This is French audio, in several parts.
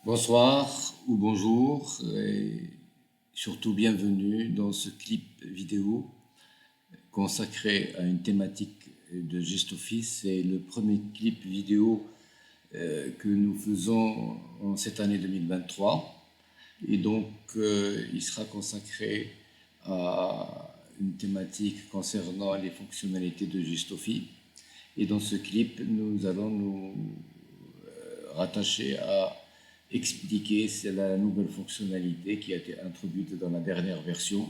Bonsoir ou bonjour et surtout bienvenue dans ce clip vidéo consacré à une thématique de GestOffice. C'est le premier clip vidéo que nous faisons en cette année 2023 et donc il sera consacré à une thématique concernant les fonctionnalités de GestOffice. Et dans ce clip, nous allons nous rattacher à expliquer la nouvelle fonctionnalité qui a été introduite dans la dernière version,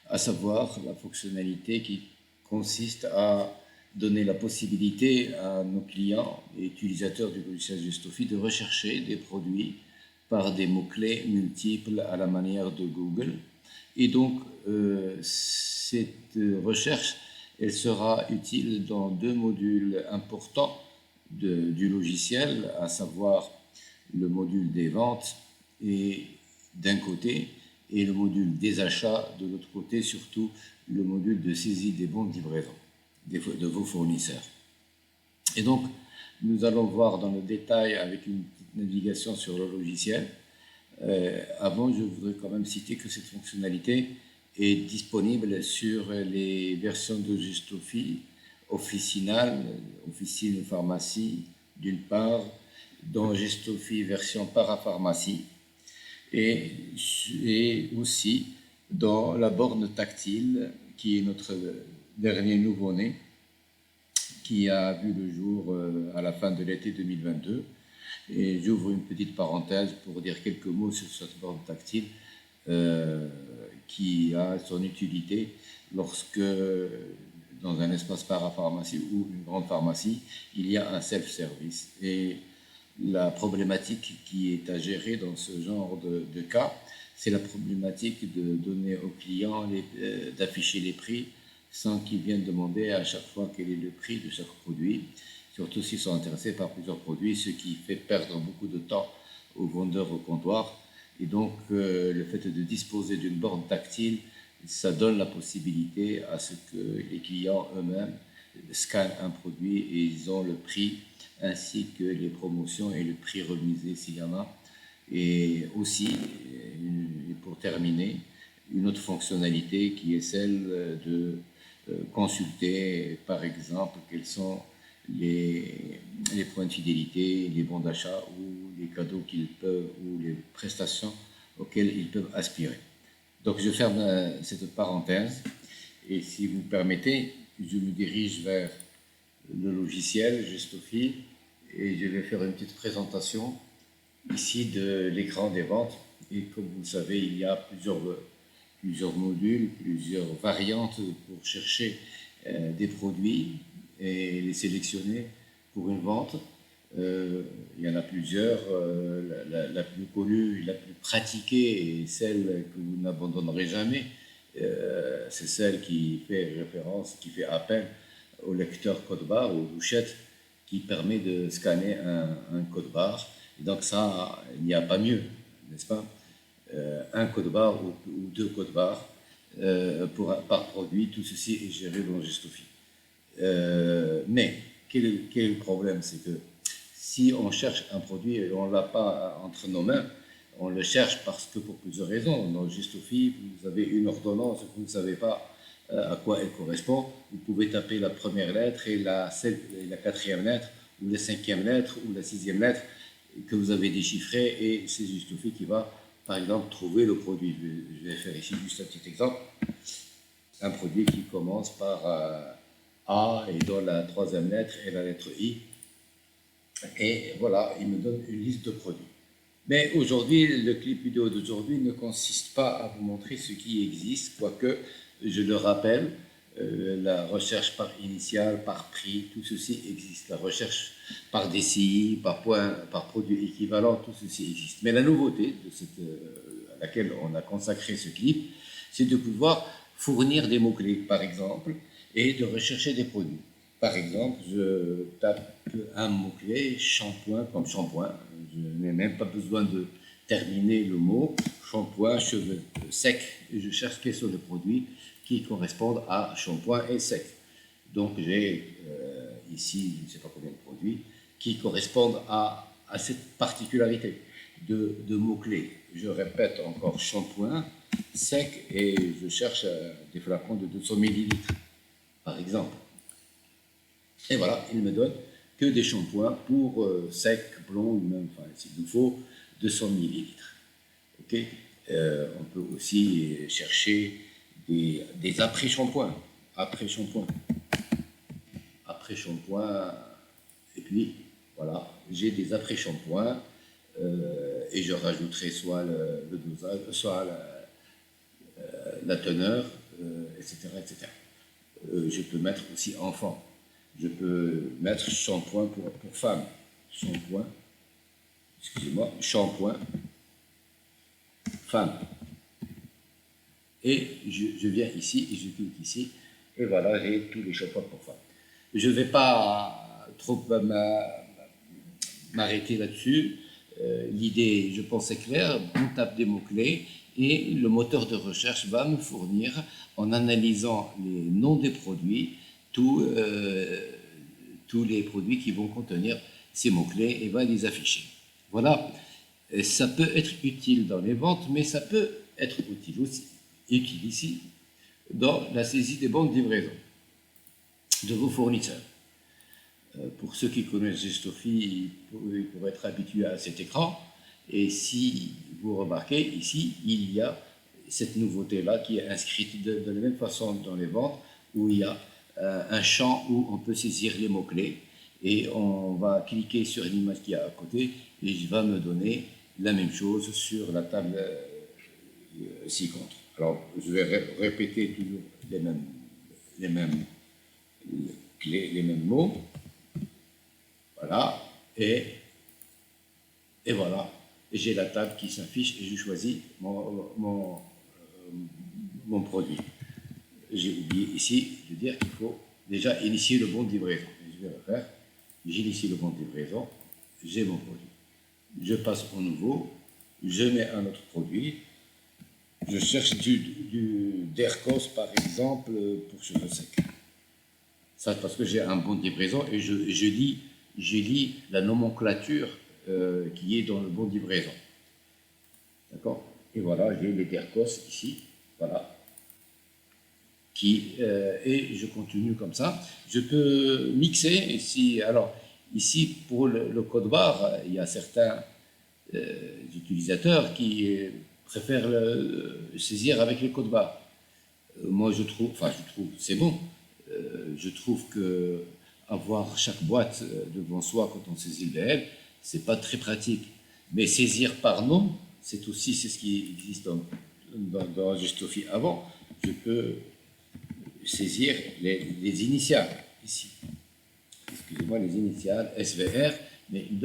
à savoir la fonctionnalité qui consiste à donner la possibilité à nos clients et utilisateurs du logiciel GestOffice de rechercher des produits par des mots-clés multiples à la manière de Google. Et donc, cette recherche, elle sera utile dans deux modules importants du logiciel, à savoir le module des ventes et d'un côté et le module des achats de l'autre côté, surtout le module de saisie des bons de livraison de vos fournisseurs. Et donc, nous allons voir dans le détail avec une petite navigation sur le logiciel. Avant, je voudrais quand même citer que cette fonctionnalité est disponible sur les versions de GestOffice officinales, officine pharmacie d'une part, dans GestOffice version parapharmacie et aussi dans la borne tactile qui est notre dernier nouveau-né qui a vu le jour à la fin de l'été 2022. Et j'ouvre une petite parenthèse pour dire quelques mots sur cette borne tactile qui a son utilité lorsque dans un espace parapharmacie ou une grande pharmacie, il y a un self-service. Et la problématique qui est à gérer dans ce genre de cas, c'est la problématique de donner aux clients, d'afficher les prix sans qu'ils viennent demander à chaque fois quel est le prix de chaque produit, surtout s'ils sont intéressés par plusieurs produits, ce qui fait perdre beaucoup de temps aux vendeurs au comptoir. Et donc, le fait de disposer d'une borne tactile, ça donne la possibilité à ce que les clients eux-mêmes scannent un produit et ils ont le prix ainsi que les promotions et le prix remisé s'il y en a. Et aussi, pour terminer, une autre fonctionnalité qui est celle de consulter, par exemple, quels sont les points de fidélité, les bons d'achat ou les cadeaux qu'ils peuvent, ou les prestations auxquelles ils peuvent aspirer. Donc je ferme cette parenthèse et si vous permettez, je me dirige vers le logiciel GestOffice et je vais faire une petite présentation ici de l'écran des ventes. Et comme vous le savez, il y a plusieurs modules, plusieurs variantes pour chercher des produits et les sélectionner pour une vente. Il y en a plusieurs. La plus connue, la plus pratiquée et celle que vous n'abandonnerez jamais, c'est celle qui fait référence, qui fait appel au lecteur code barre, aux douchettes, qui permet de scanner un code barre. Et donc ça, il n'y a pas mieux, n'est-ce pas? Un code barre ou deux codes barres par produit, tout ceci est géré dans GestOffice. Mais quel est le problème? C'est que si on cherche un produit et on ne l'a pas entre nos mains, on le cherche parce que pour plusieurs raisons. Dans GestOffice, vous avez une ordonnance, vous ne savez pas à quoi elle correspond. Vous pouvez taper la première lettre et la quatrième lettre, ou la cinquième lettre, ou la sixième lettre que vous avez déchiffrée, et c'est GestOffice qui va, par exemple, trouver le produit. Je vais faire ici juste un petit exemple. Un produit qui commence par A et dans la troisième lettre et la lettre I. Et voilà, il me donne une liste de produits. Mais aujourd'hui, le clip vidéo d'aujourd'hui ne consiste pas à vous montrer ce qui existe, quoique, je le rappelle, la recherche par initiale, par prix, tout ceci existe. La recherche par DCI, par point, par produit équivalent, tout ceci existe. Mais la nouveauté à laquelle on a consacré ce clip, c'est de pouvoir fournir des mots-clés, par exemple, et de rechercher des produits. Par exemple, je tape un mot-clé, shampoing, comme shampoing. Je n'ai même pas besoin de terminer le mot, shampoing, cheveux secs, et je cherche quels sont les produits qui correspondent à shampoing et sec. Donc j'ai ici, je ne sais pas combien de produits, qui correspondent à cette particularité. de mots-clés. Je répète encore shampoing, sec, et je cherche des flacons de 200 millilitres, par exemple. Et voilà, il me donne que des shampoings pour sec, blond, ou même, enfin, s'il nous faut, 200 millilitres. Okay, on peut aussi chercher des après-shampoings. Après-shampoing. Après-shampoing. Et puis, voilà, j'ai des après-shampoings et je rajouterai soit le dosage, soit la teneur, etc., etc. Je peux mettre aussi enfant. Je peux mettre shampoing pour femme. Shampoing, excusez-moi, shampoing, femme. Et je viens ici et je clique ici. Et voilà, j'ai tous les shampoings pour femmes. Je ne vais pas trop m'arrêter là-dessus. L'idée, je pense, est claire. On tape des mots-clés et le moteur de recherche va me fournir, en analysant les noms des produits, tous les produits qui vont contenir ces mots-clés et va les afficher. Voilà, ça peut être utile dans les ventes, mais ça peut être utile aussi, ici, dans la saisie des bandes de livraison de vos fournisseurs. Pour ceux qui connaissent Gestofi, ils pourraient être habitués à cet écran. Et si vous remarquez, ici, il y a cette nouveauté-là qui est inscrite de la même façon dans les ventes, où il y a un champ où on peut saisir les mots-clés. Et on va cliquer sur l'image qui est à côté et il va me donner la même chose sur la table ci-contre. Alors, je vais répéter toujours les mêmes clés, les mêmes mots. Voilà, et voilà, et j'ai la table qui s'affiche et je choisis mon produit. J'ai oublié ici de dire qu'il faut déjà initier le bon de livraison. Je vais le faire. J'initie le bon de livraison, j'ai mon produit. Je passe au nouveau, je mets un autre produit. Je cherche du Dercos, par exemple, pour cheveux secs. Ça, parce que j'ai un bon de livraison et je lis la nomenclature qui est dans le bon de livraison. D'accord? Et voilà, j'ai les Dercos ici. Voilà. Et je continue comme ça. Je peux mixer ici. Alors, ici, pour le code barre, il y a certains utilisateurs qui préfèrent saisir avec les codes barres. Moi, je trouve, c'est bon. Je trouve que avoir chaque boîte devant soi quand on saisit le VL, c'est pas très pratique. Mais saisir par nom, c'est ce qui existe dans Gestofi avant. Je peux saisir les initiales ici. Excusez-moi, les initiales SVR, mais il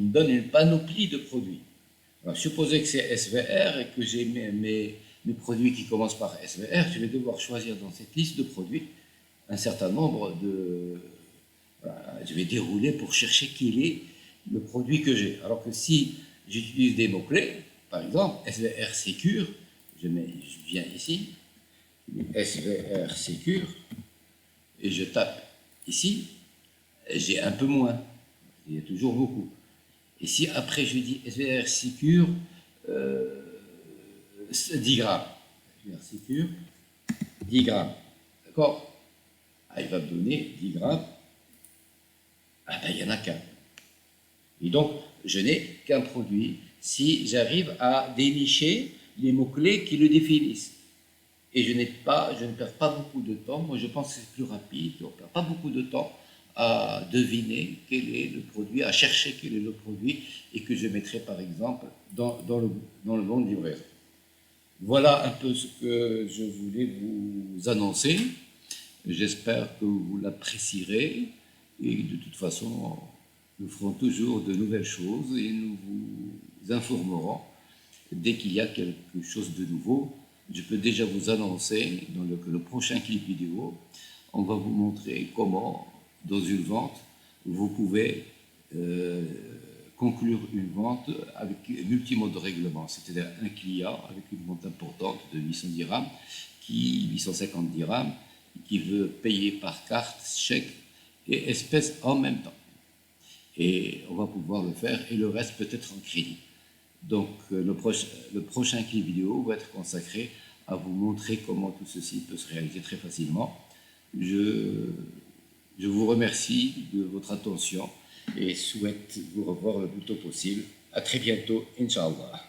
me donne une panoplie de produits. Alors, supposez que c'est SVR et que j'ai mes produits qui commencent par SVR, je vais devoir choisir dans cette liste de produits un certain nombre de... Voilà, je vais dérouler pour chercher quel est le produit que j'ai. Alors que si j'utilise des mots-clés, par exemple, SVR Secure, je viens ici, SVR Secure, et je tape ici, j'ai un peu moins, il y a toujours beaucoup. Et si après je dis SVR Secure, 10 grammes, SVR Secure, 10 grammes, d'accord? Ah, il va me donner 10 grammes, ah ben il n'y en a qu'un. Et donc, je n'ai qu'un produit si j'arrive à dénicher les mots-clés qui le définissent. Et je ne perds pas beaucoup de temps. Moi, je pense que c'est plus rapide. On ne perd pas beaucoup de temps à deviner quel est le produit, à chercher quel est le produit et que je mettrai, par exemple, dans le bon de livraison. Voilà un peu ce que je voulais vous annoncer. J'espère que vous l'apprécierez. Et de toute façon, nous ferons toujours de nouvelles choses et nous vous informerons dès qu'il y a quelque chose de nouveau. Je peux déjà vous annoncer dans le prochain clip vidéo, on va vous montrer comment, dans une vente, vous pouvez conclure une vente avec multimode de règlement, c'est-à-dire un client avec une vente importante de 800 dirhams, 850 dirhams, qui veut payer par carte, chèque et espèces en même temps. Et on va pouvoir le faire, et le reste peut-être en crédit. Donc, le prochain clip vidéo va être consacré à vous montrer comment tout ceci peut se réaliser très facilement. Je vous remercie de votre attention et souhaite vous revoir le plus tôt possible. À très bientôt, Inch'Allah.